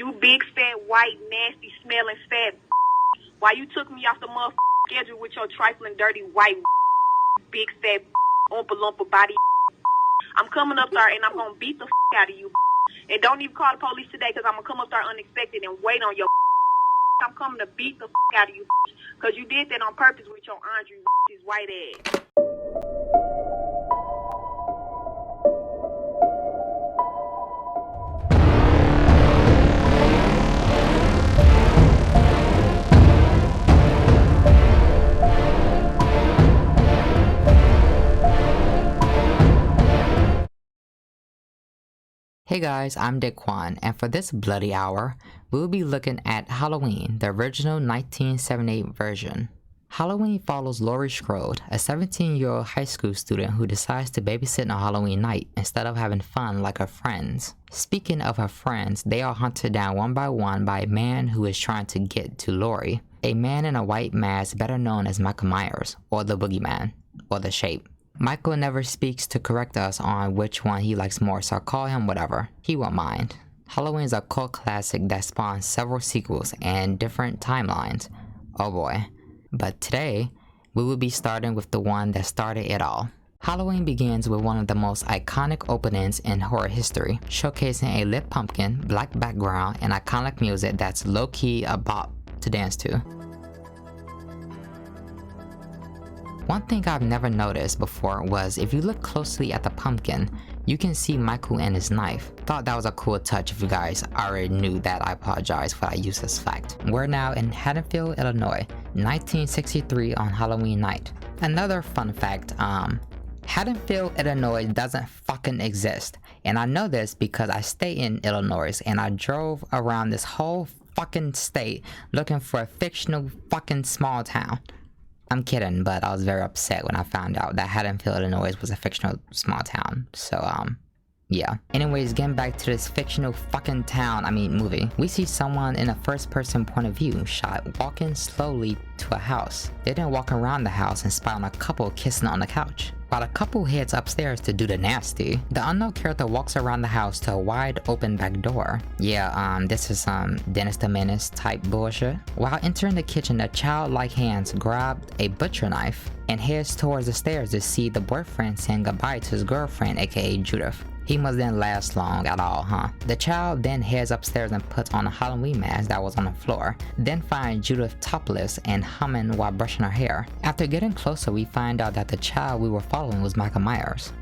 You big, fat, white, nasty, smelling, fat. Why you took me off the motherfucking schedule with your trifling, dirty, white, big, fat, oompa loompa body. I'm coming up there and I'm gonna beat the out of you. And don't even call the police today because I'm gonna come up there unexpected and wait on your. I'm coming to beat the out of you because you did that on purpose with your Andre, his white ass. Hey guys, I'm Daquan, and for this bloody hour, we'll be looking at Halloween, the original 1978 version. Halloween follows Laurie Strode, a 17-year-old high school student who decides to babysit on Halloween night instead of having fun like her friends. Speaking of her friends, they are hunted down one by one by a man who is trying to get to Laurie, a man in a white mask better known as Michael Myers, or the Boogeyman, or the Shape. Michael never speaks to correct us on which one he likes more, so I'll call him whatever. He won't mind. Halloween is a cult classic that spawned several sequels and different timelines. Oh boy. But today, we will be starting with the one that started it all. Halloween begins with one of the most iconic openings in horror history, showcasing a lit pumpkin, black background, and iconic music that's low-key a bop to dance to. One thing I've never noticed before was if you look closely at the pumpkin, you can see Michael and his knife. Thought that was a cool touch. If you guys already knew that, I apologize for I use this fact. We're now in Haddonfield, Illinois, 1963 on Halloween night. Another fun fact, Haddonfield, Illinois doesn't fucking exist. And I know this because I stay in Illinois and I drove around this whole fucking state looking for a fictional fucking small town. I'm kidding, but I was very upset when I found out that Haddonfield, Illinois was a fictional small town. So, yeah. Anyways, getting back to this fictional fucking movie. We see someone in a first-person point of view shot walking slowly to a house. They then walk around the house and spy on a couple kissing on the couch. While the couple heads upstairs to do the nasty, the unknown character walks around the house to a wide open back door. Yeah, this is some Dennis the Menace type bullshit. While entering the kitchen, the childlike hands grabbed a butcher knife and heads towards the stairs to see the boyfriend saying goodbye to his girlfriend, aka Judith. He must then last long at all, huh? The child then heads upstairs and puts on a Halloween mask that was on the floor, then finds Judith topless and humming while brushing her hair. After getting closer, we find out that the child we were following was Michael Myers.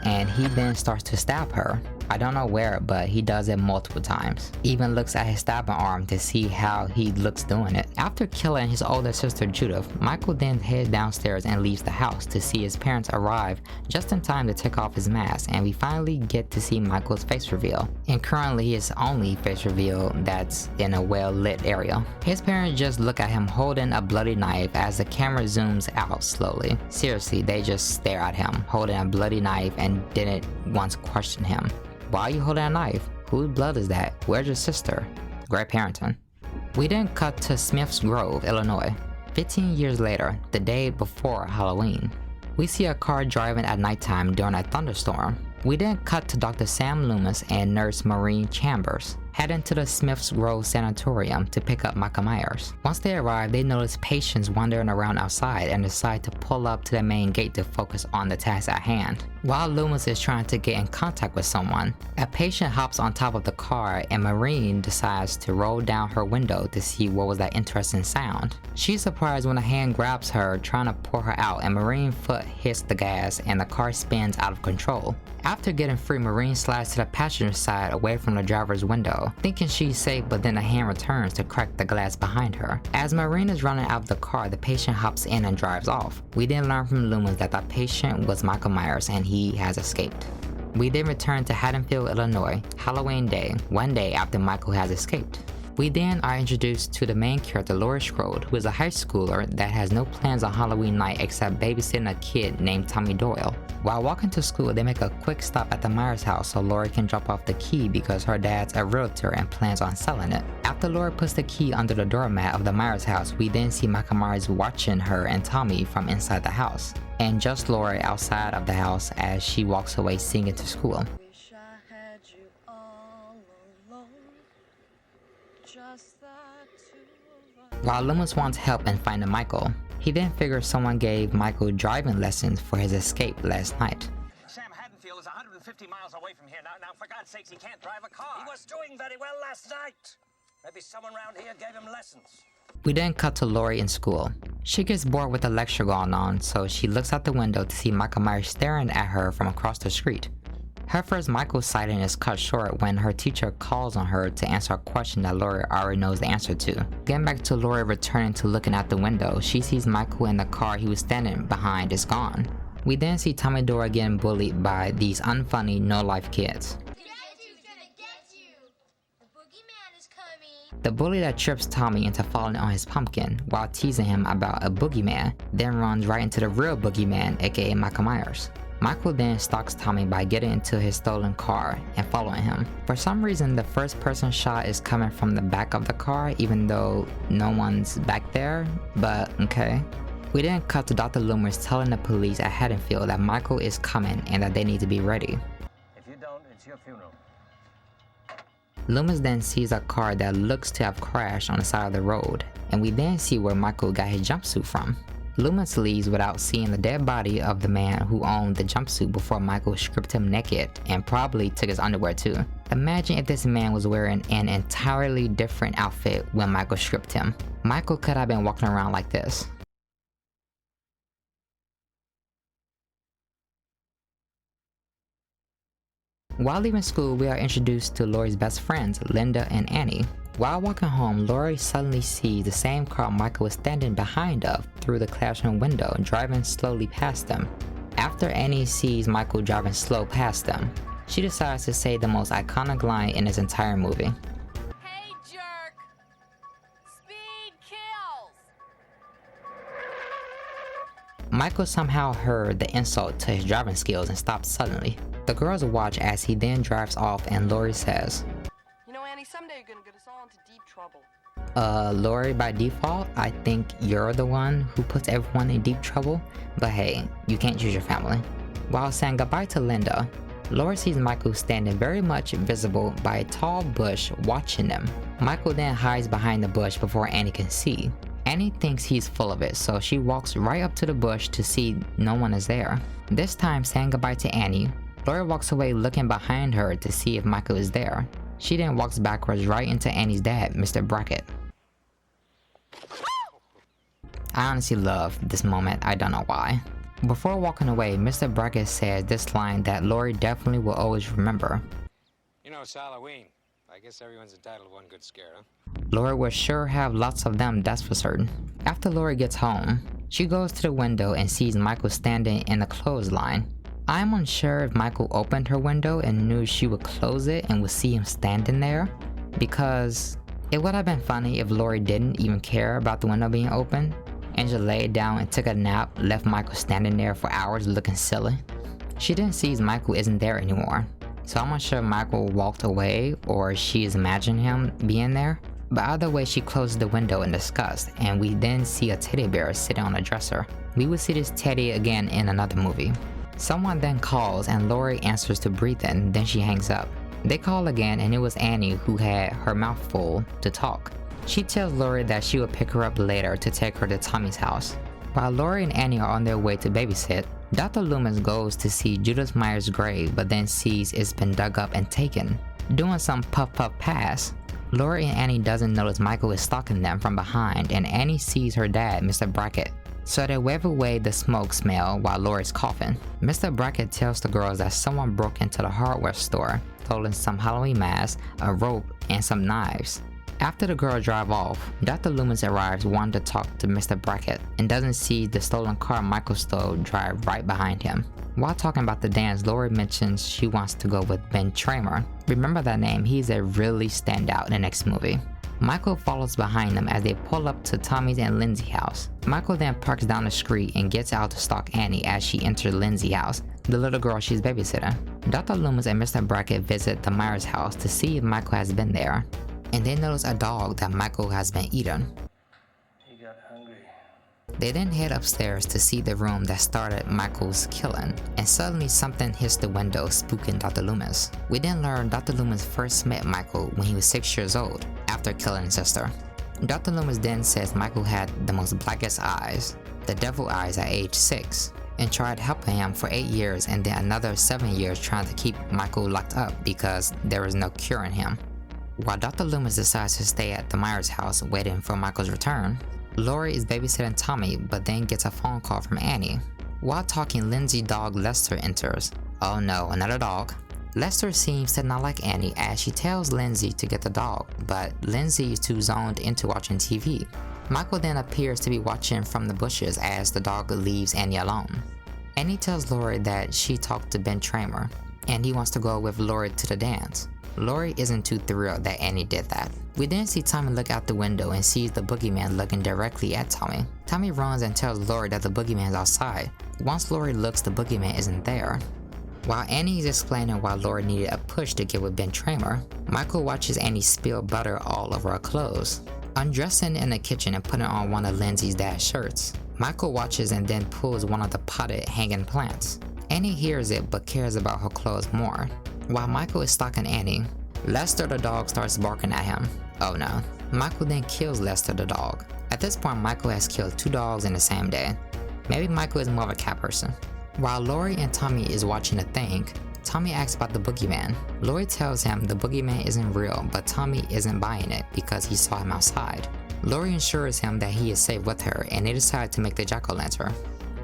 And he then starts to stab her. I don't know where, but he does it multiple times. Even looks at his stabbing arm to see how he looks doing it. After killing his older sister Judith, Michael then heads downstairs and leaves the house to see his parents arrive just in time to take off his mask, and we finally get to see Michael's face reveal. And currently his only face reveal that's in a well-lit area. His parents just look at him holding a bloody knife as the camera zooms out slowly. Seriously, they just stare at him holding a bloody knife and didn't once question him. Why are you holding a knife? Whose blood is that? Where's your sister? Great parenting. We then cut to Smiths Grove, Illinois. 15 years later, the day before Halloween. We see a car driving at nighttime during a thunderstorm. We then cut to Dr. Sam Loomis and Nurse Maureen Chambers, heading to the Smiths Grove Sanatorium to pick up Michael Myers. Once they arrive, they notice patients wandering around outside and decide to pull up to the main gate to focus on the task at hand. While Loomis is trying to get in contact with someone, a patient hops on top of the car and Maureen decides to roll down her window to see what was that interesting sound. She's surprised when a hand grabs her, trying to pull her out, and Maureen's foot hits the gas and the car spins out of control. After getting free, Maureen slides to the passenger side away from the driver's window, thinking she's safe, but then a hand returns to crack the glass behind her. As Maureen is running out of the car, the patient hops in and drives off. We then learn from Loomis that the patient was Michael Myers and he has escaped. We then return to Haddonfield, Illinois, Halloween day, one day after Michael has escaped. We then are introduced to the main character, Laurie Strode, who is a high schooler that has no plans on Halloween night except babysitting a kid named Tommy Doyle. While walking to school, they make a quick stop at the Myers house so Laurie can drop off the key because her dad's a realtor and plans on selling it. After Laurie puts the key under the doormat of the Myers house, we then see Michael Myers watching her and Tommy from inside the house, and just Laurie outside of the house as she walks away singing to school. Wish I had you all alone. While Loomis wants help in finding Michael, he then figures someone gave Michael driving lessons for his escape last night. Sam Haddonfield is 150 miles away from here. Now, for God's sakes, he can't drive a car. He was doing very well last night. Maybe someone around here gave him lessons. We then cut to Lori in school. She gets bored with the lecture going on, so she looks out the window to see Michael Myers staring at her from across the street. Her first Michael sighting is cut short when her teacher calls on her to answer a question that Lori already knows the answer to. Getting back to Lori returning to looking out the window, she sees Michael in the car he was standing behind is gone. We then see Tommy Dora getting bullied by these unfunny, no-life kids. The bully that trips Tommy into falling on his pumpkin while teasing him about a boogeyman, then runs right into the real boogeyman, aka Michael Myers. Michael then stalks Tommy by getting into his stolen car and following him. For some reason, the first person shot is coming from the back of the car, even though no one's back there, but okay. We then cut to Dr. Loomis telling the police at Haddonfield that Michael is coming and that they need to be ready. If you don't, it's your funeral. Loomis then sees a car that looks to have crashed on the side of the road, and we then see where Michael got his jumpsuit from. Loomis leaves without seeing the dead body of the man who owned the jumpsuit before Michael stripped him naked and probably took his underwear too. Imagine if this man was wearing an entirely different outfit when Michael stripped him. Michael could have been walking around like this. While leaving school, we are introduced to Lori's best friends, Linda and Annie. While walking home, Lori suddenly sees the same car Michael was standing behind of through the classroom window, driving slowly past them. After Annie sees Michael driving slow past them, she decides to say the most iconic line in this entire movie. Hey jerk! Speed kills! Michael somehow heard the insult to his driving skills and stopped suddenly. The girls watch as he then drives off and Lori says, You know, Annie, someday you're gonna get us all into deep trouble. Lori, by default, I think you're the one who puts everyone in deep trouble, but hey, you can't choose your family. While saying goodbye to Linda, Lori sees Michael standing very much visible by a tall bush watching them. Michael then hides behind the bush before Annie can see. Annie thinks he's full of it, so she walks right up to the bush to see no one is there. This time, saying goodbye to Annie, Lori walks away looking behind her to see if Michael is there. She then walks backwards right into Annie's dad, Mr. Brackett. I honestly love this moment, I don't know why. Before walking away, Mr. Brackett says this line that Lori definitely will always remember. You know, it's Halloween. I guess everyone's entitled to one good scare, huh? Lori will sure have lots of them, that's for certain. After Lori gets home, she goes to the window and sees Michael standing in the clothesline. I'm unsure if Michael opened her window and knew she would close it and would see him standing there, because it would have been funny if Lori didn't even care about the window being open and just laid down and took a nap, left Michael standing there for hours looking silly. She then sees Michael isn't there anymore, so I'm unsure if Michael walked away or she is imagining him being there. But either way, she closes the window in disgust, and we then see a teddy bear sitting on a dresser. We will see this teddy again in another movie. Someone then calls and Lori answers to breathe in, then she hangs up. They call again and it was Annie who had her mouth full to talk. She tells Lori that she will pick her up later to take her to Tommy's house. While Lori and Annie are on their way to babysit, Dr. Loomis goes to see Judith Myers' grave but then sees it's been dug up and taken. Doing some puff pass, Lori and Annie doesn't notice Michael is stalking them from behind and Annie sees her dad, Mr. Brackett. So they wave away the smoke smell while Lori's coughing. Mr. Brackett tells the girls that someone broke into the hardware store, stolen some Halloween masks, a rope, and some knives. After the girls drive off, Dr. Loomis arrives wanting to talk to Mr. Brackett and doesn't see the stolen car Michael stole drive right behind him. While talking about the dance, Lori mentions she wants to go with Ben Tramer. Remember that name, he's a really standout in the next movie. Michael follows behind them as they pull up to Tommy's and Lindsay's house. Michael then parks down the street and gets out to stalk Annie as she enters Lindsay's house, the little girl she's babysitting. Dr. Loomis and Mr. Brackett visit the Myers house to see if Michael has been there, and they notice a dog that Michael has been eating. He got hungry. They then head upstairs to see the room that started Michael's killing, and suddenly something hits the window, spooking Dr. Loomis. We then learn Dr. Loomis first met Michael when he was 6 years old, after killing his sister. Dr. Loomis then says Michael had the most blackest eyes, the devil eyes at age 6, and tried helping him for 8 years and then another 7 years trying to keep Michael locked up because there was no curing him. While Dr. Loomis decides to stay at the Myers house waiting for Michael's return, Laurie is babysitting Tommy but then gets a phone call from Annie. While talking, Lindsay's dog Lester enters. Oh no, another dog. Lester seems to not like Annie as she tells Lindsay to get the dog, but Lindsay is too zoned into watching TV. Michael then appears to be watching from the bushes as the dog leaves Annie alone. Annie tells Laurie that she talked to Ben Tramer, and he wants to go with Laurie to the dance. Laurie isn't too thrilled that Annie did that. We then see Tommy look out the window and sees the boogeyman looking directly at Tommy. Tommy runs and tells Laurie that the boogeyman is outside. Once Laurie looks, the boogeyman isn't there. While Annie is explaining why Laurie needed a push to get with Ben Tramer, Michael watches Annie spill butter all over her clothes. Undressing in the kitchen and putting on one of Lindsay's dad's shirts, Michael watches and then pulls one of the potted hanging plants. Annie hears it but cares about her clothes more. While Michael is stalking Annie, Lester the dog starts barking at him. Oh no. Michael then kills Lester the dog. At this point, Michael has killed 2 dogs in the same day. Maybe Michael is more of a cat person. While Laurie and Tommy is watching The Thing, Tommy asks about the boogeyman. Laurie tells him the boogeyman isn't real, but Tommy isn't buying it because he saw him outside. Laurie assures him that he is safe with her and they decide to make the jack-o'-lantern.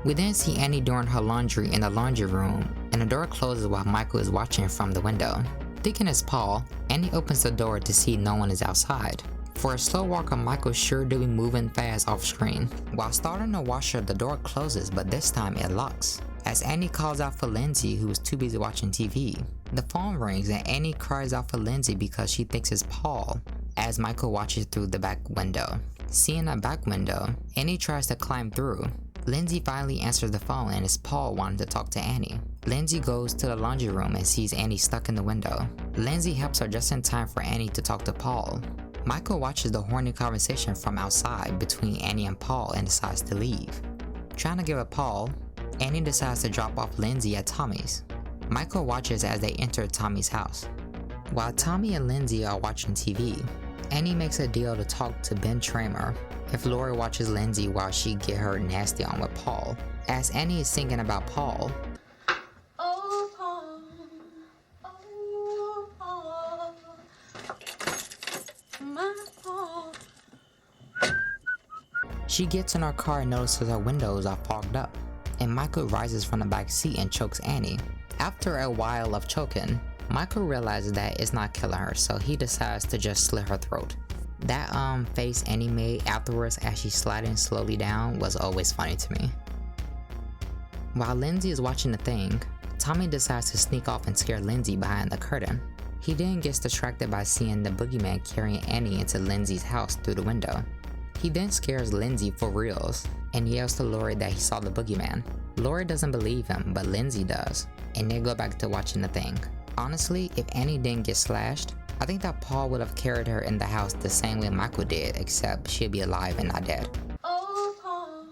We then see Annie doing her laundry in the laundry room and the door closes while Michael is watching from the window. Thinking it's Paul, Annie opens the door to see no one is outside. For a slow walker, Michael sure do be moving fast off screen. While starting the washer, the door closes, but this time it locks. As Annie calls out for Lindsay, who is too busy watching TV. The phone rings and Annie cries out for Lindsay because she thinks it's Paul, as Michael watches through the back window. Seeing a back window, Annie tries to climb through. Lindsay finally answers the phone and it's Paul wanting to talk to Annie. Lindsay goes to the laundry room and sees Annie stuck in the window. Lindsay helps her just in time for Annie to talk to Paul. Michael watches the horny conversation from outside between Annie and Paul and decides to leave. Trying to give up Paul, Annie decides to drop off Lindsay at Tommy's. Michael watches as they enter Tommy's house. While Tommy and Lindsay are watching TV, Annie makes a deal to talk to Ben Tramer if Laurie watches Lindsay while she get her nasty on with Paul. As Annie is singing about Paul, oh Paul, oh Paul, my Paul. She gets in her car and notices her windows are fogged up, and Michael rises from the back seat and chokes Annie. After a while of choking, Michael realizes that it's not killing her, so he decides to just slit her throat. That face Annie made afterwards as she's sliding slowly down was always funny to me. While Lindsay is watching The Thing, Tommy decides to sneak off and scare Lindsay behind the curtain. He then gets distracted by seeing the boogeyman carrying Annie into Lindsay's house through the window. He then scares Lindsay for reals and yells to Laurie that he saw the boogeyman. Laurie doesn't believe him, but Lindsay does, and they go back to watching The Thing. Honestly, if Annie didn't get slashed, I think that Paul would have carried her in the house the same way Michael did, except she'd be alive and not dead. Oh, Paul.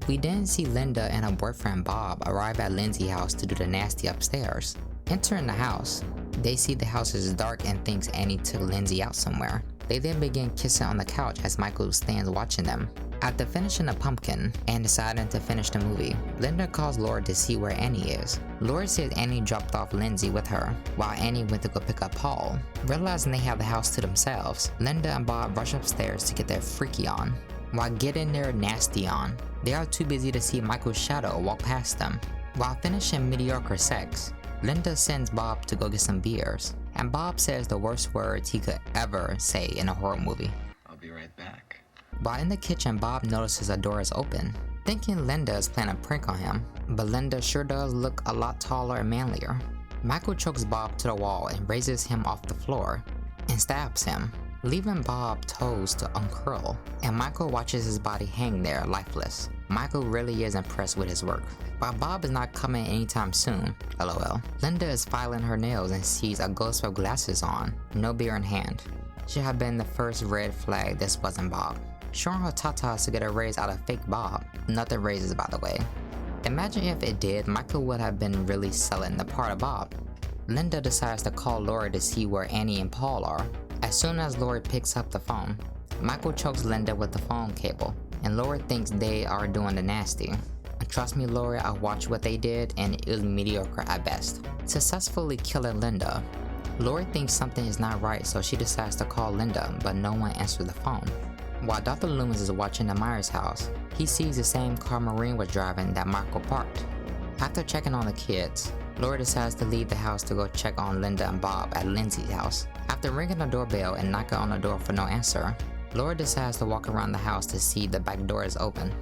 We then see Linda and her boyfriend Bob arrive at Lindsay's house to do the nasty upstairs. Entering the house, they see the house is dark and thinks Annie took Lindsay out somewhere. They then begin kissing on the couch as Michael stands watching them. After finishing a pumpkin and deciding to finish the movie, Linda calls Laurie to see where Annie is. Laurie says Annie dropped off Lindsay with her, while Annie went to go pick up Paul. Realizing they have the house to themselves, Linda and Bob rush upstairs to get their freaky on. While getting their nasty on, they are too busy to see Michael's shadow walk past them. While finishing mediocre sex, Linda sends Bob to go get some beers, and Bob says the worst words he could ever say in a horror movie. I'll be right back. While in the kitchen, Bob notices a door is open, thinking Linda is playing a prank on him, but Linda sure does look a lot taller and manlier. Michael chokes Bob to the wall and raises him off the floor and stabs him, leaving Bob's toes to uncurl, and Michael watches his body hang there lifeless. Michael really is impressed with his work. While Bob is not coming anytime soon, lol, Linda is filing her nails and sees a ghost with glasses on, no beer in hand. Should have been the first red flag this wasn't Bob. showing her tatas to get a raise out of fake Bob. Nothing raises, by the way. Imagine if it did, Michael would have been really selling the part of Bob. Linda decides to call Laurie to see where Annie and Paul are. As soon as Laurie picks up the phone, Michael chokes Linda with the phone cable, and Laurie thinks they are doing the nasty. Trust me, Laurie, I watched what they did and it was mediocre at best. Successfully killing Linda. Laurie thinks something is not right, so she decides to call Linda, but no one answers the phone. While Dr. Loomis is watching the Myers house, he sees the same car Maureen was driving that Michael parked. After checking on the kids, Laurie decides to leave the house to go check on Linda and Bob at Lindsay's house. After ringing the doorbell and knocking on the door for no answer, Laurie decides to walk around the house to see the back door is open.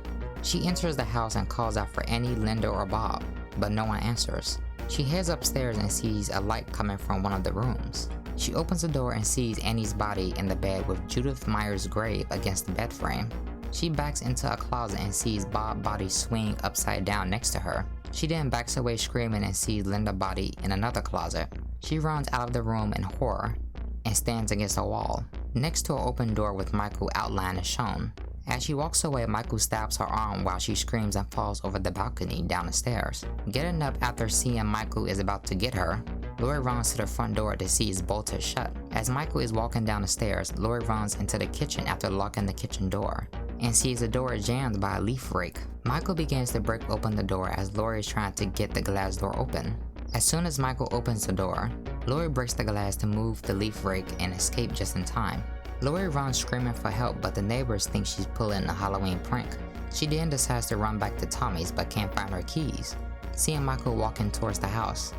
She enters the house and calls out for Annie, Linda, or Bob, but no one answers. She heads upstairs and sees a light coming from one of the rooms. She opens the door and sees Annie's body in the bed with Judith Myers' grave against the bed frame. She backs into a closet and sees Bob's body swing upside down next to her. She then backs away screaming and sees Linda's body in another closet. She runs out of the room in horror and stands against a wall. Next to an open door with Michael outline is shown. As she walks away, Michael stabs her arm while she screams and falls over the balcony down the stairs. Getting up after seeing Michael is about to get her, Laurie runs to the front door to see it's bolted shut. As Michael is walking down the stairs, Laurie runs into the kitchen after locking the kitchen door and sees the door jammed by a leaf rake. Michael begins to break open the door as Laurie is trying to get the glass door open. As soon as Michael opens the door, Laurie breaks the glass to move the leaf rake and escape just in time. Laurie runs screaming for help, but the neighbors think she's pulling a Halloween prank. She then decides to run back to Tommy's but can't find her keys. Seeing Michael walking towards the house,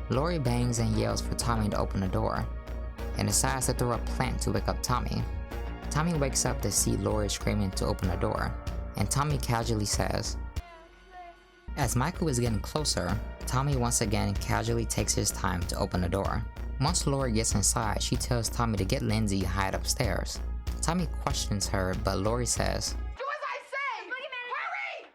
Laurie bangs and yells for Tommy to open the door and decides to throw a plant to wake up Tommy. Tommy wakes up to see Laurie screaming to open the door, and Tommy casually says. As Michael is getting closer, Tommy once again casually takes his time to open the door. Once Laurie gets inside, she tells Tommy to get Lindsay and hide upstairs. Tommy questions her, but Laurie says, Do as I say! Hurry!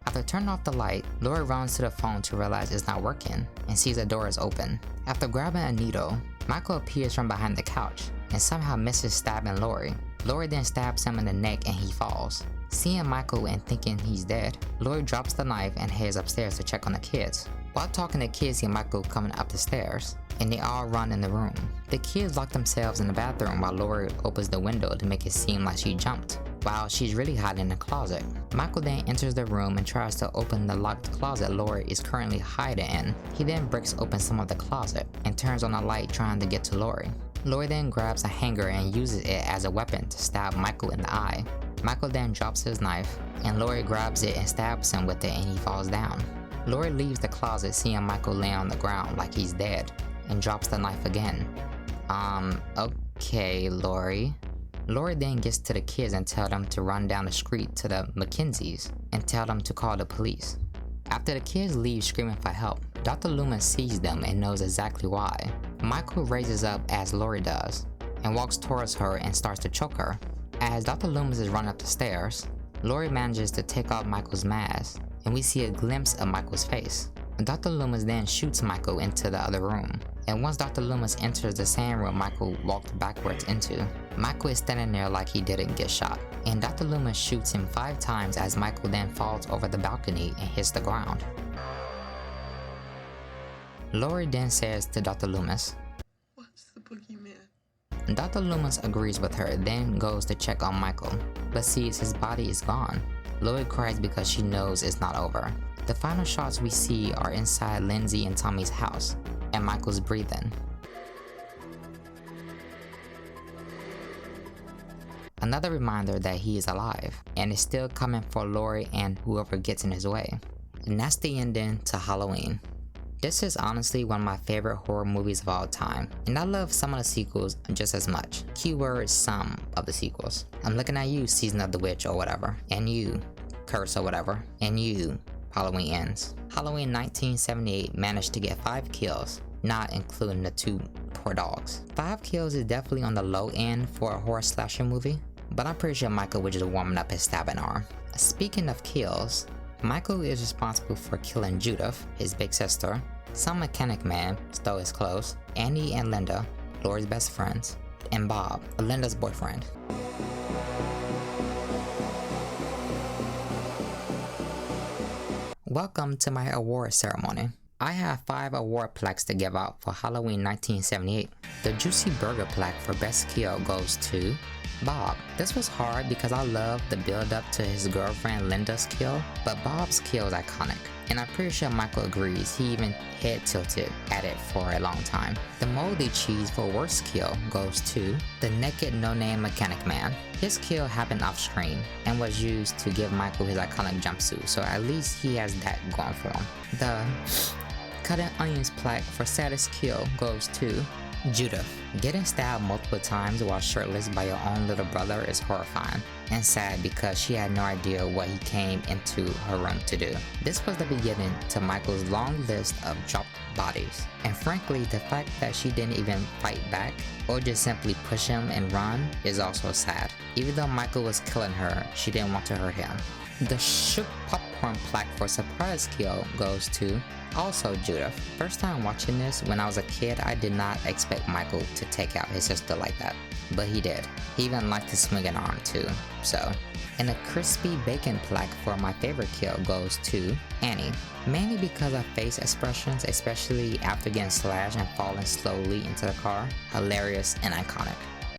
After turning off the light, Laurie runs to the phone to realize it's not working and sees the door is open. After grabbing a needle, Michael appears from behind the couch and somehow misses stabbing Laurie. Laurie then stabs him in the neck and he falls. Seeing Michael and thinking he's dead, Laurie drops the knife and heads upstairs to check on the kids. While talking, the kids see Michael coming up the stairs, and they all run in the room. The kids lock themselves in the bathroom while Laurie opens the window to make it seem like she jumped, while she's really hiding in the closet. Michael then enters the room and tries to open the locked closet Laurie is currently hiding in. He then breaks open some of the closet and turns on a light trying to get to Laurie. Laurie then grabs a hanger and uses it as a weapon to stab Michael in the eye. Michael then drops his knife, and Laurie grabs it and stabs him with it and he falls down. Laurie leaves the closet seeing Michael lay on the ground like he's dead, and drops the knife again. Okay, Laurie. Laurie then gets to the kids and tells them to run down the street to the Mackenzies and tell them to call the police. After the kids leave screaming for help, Dr. Loomis sees them and knows exactly why. Michael raises up as Laurie does, and walks towards her and starts to choke her. As Dr. Loomis is running up the stairs, Laurie manages to take off Michael's mask, and we see a glimpse of Michael's face. Dr. Loomis then shoots Michael into the other room, and once Dr. Loomis enters the same room Michael walked backwards into, Michael is standing there like he didn't get shot, and Dr. Loomis shoots him 5 times as Michael then falls over the balcony and hits the ground. Laurie then says to Dr. Loomis, What's the boogeyman? Dr. Loomis agrees with her, then goes to check on Michael, but sees his body is gone. Laurie cries because she knows it's not over. The final shots we see are inside Lindsay and Tommy's house, and Michael's breathing. Another reminder that he is alive, and is still coming for Laurie and whoever gets in his way. And that's the ending to Halloween. This is honestly one of my favorite horror movies of all time, and I love some of the sequels just as much. Keyword some of the sequels. I'm looking at you, Season of the Witch or whatever, and you, Curse or whatever, and you, Halloween Ends. Halloween 1978 managed to get 5 kills, not including the 2 poor dogs. 5 kills is definitely on the low end for a horror slasher movie, but I'm pretty sure Michael was just warming up his stabbing arm. Speaking of kills, Michael is responsible for killing Judith, his big sister, some mechanic man stole his clothes, Annie and Linda, Laurie's best friends, and Bob, Linda's boyfriend. Welcome to my award ceremony. I have 5 award plaques to give out for Halloween 1978. The Juicy Burger plaque for Best Kill goes to Bob. This was hard because I love the build up to his girlfriend Linda's kill, but Bob's kill is iconic. And I'm pretty sure Michael agrees, he even head tilted at it for a long time. The moldy cheese for worst kill goes to the naked no-name mechanic man. His kill happened off screen and was used to give Michael his iconic jumpsuit, so at least he has that going for him. The cutting onions plaque for saddest kill goes to Judith. Getting stabbed multiple times while shirtless by your own little brother is horrifying and sad because she had no idea what he came into her room to do. This was the beginning to Michael's long list of dropped bodies, and frankly the fact that she didn't even fight back or just simply push him and run is also sad. Even though Michael was killing her, she didn't want to hurt him. The shook popcorn plaque for surprise kill goes to also Judith. First time watching this, when I was a kid, I did not expect Michael to take out his sister like that, but he did. He even liked to swing an arm too, so. And a crispy bacon plaque for my favorite kill goes to Annie, mainly because of face expressions, especially after getting slashed and falling slowly into the car. Hilarious and iconic.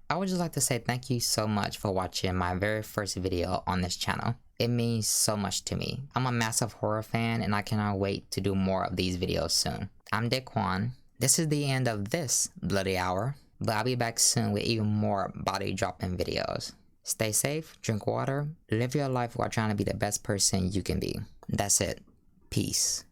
I would just like to say thank you so much for watching my very first video on this channel. It means so much to me. I'm a massive horror fan and I cannot wait to do more of these videos soon. I'm Daquan. This is the end of this bloody hour, but I'll be back soon with even more body dropping videos. Stay safe, drink water, live your life while trying to be the best person you can be. That's it. Peace.